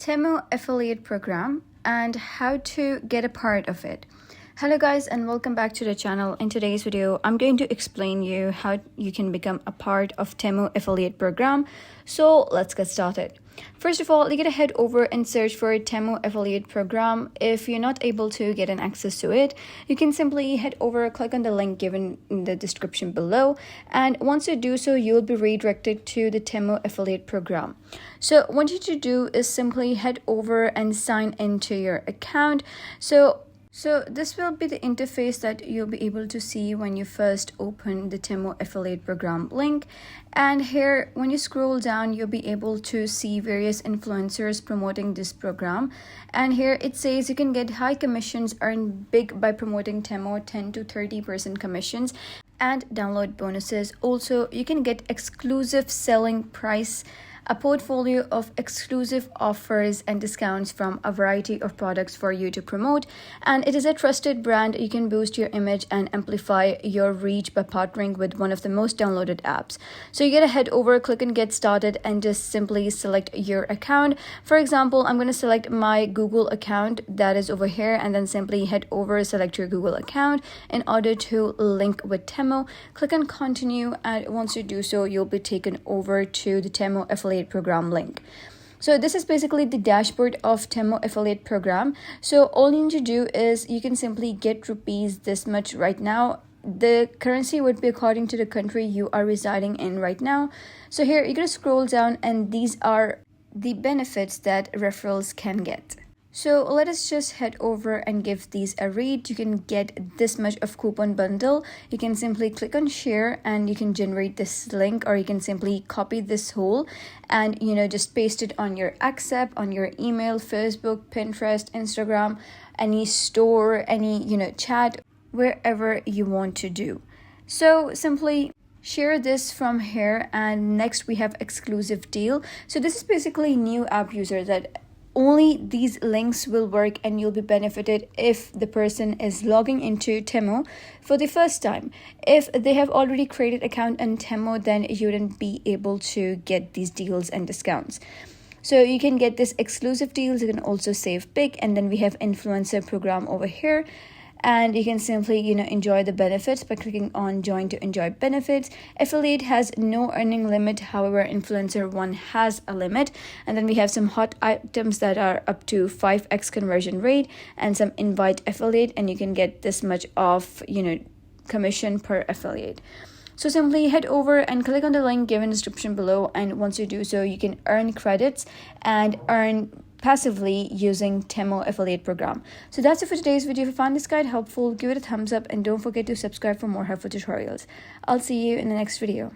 Temu affiliate program and how to get a part of it. Hello guys and welcome back to the channel. In today's video, I'm going to explain you how you can become a part of Temu affiliate program. So let's get started. First of all, you gotta head over and search for Temu affiliate program. If you're not able to get an access to it, you can simply head over, click on the link given in the description below, and once you do so, you will be redirected to the Temu affiliate program. So what you need to do is simply head over and sign into your account. So this will be the interface that you'll be able to see when you first open the Temu affiliate program link. And here, when you scroll down, you'll be able to see various influencers promoting this program. And here it says you can get high commissions, earn big by promoting Temu, 10 to 30% commissions, and download bonuses. Also, you can get exclusive selling price, a portfolio of exclusive offers and discounts from a variety of products for you to promote. And it is a trusted brand. You can boost your image and amplify your reach by partnering with one of the most downloaded apps. So you gotta head over, click and get started, and just simply select your account. For example, I'm gonna select my Google account that is over here, and then simply head over, select your Google account in order to link with Temu. Click on continue, and once you do so, you'll be taken over to the Temu affiliate program link. So this is basically the dashboard of Temu affiliate program. So all you need to do is you can simply get rupees this much right now. The currency would be according to the country you are residing in right now. So here you're going to scroll down, and these are the benefits that referrals can get. So let us just head over and give these a read. You can get this much of coupon bundle. You can simply click on share and you can generate this link, or you can simply copy this whole and just paste it on your accept, on your email, Facebook, Pinterest, Instagram, any store, any chat, wherever you want to do. So simply share this from here. And next we have exclusive deal. So this is basically new app user that only these links will work, and you'll be benefited if the person is logging into Temu for the first time. If they have already created account on Temu, then you wouldn't be able to get these deals and discounts. So you can get this exclusive deals. You can also save big, and then we have influencer program over here. And you can simply, enjoy the benefits by clicking on join to enjoy benefits. Affiliate has no earning limit. However, influencer one has a limit. And then we have some hot items that are up to 5x conversion rate, and some invite affiliate, and you can get this much of, commission per affiliate. So simply head over and click on the link given in the description below. And once you do so, you can earn credits and earn passively using Temu affiliate program. So that's it for today's video. If you found this guide helpful, give it a thumbs up and don't forget to subscribe for more helpful tutorials. I'll see you in the next video.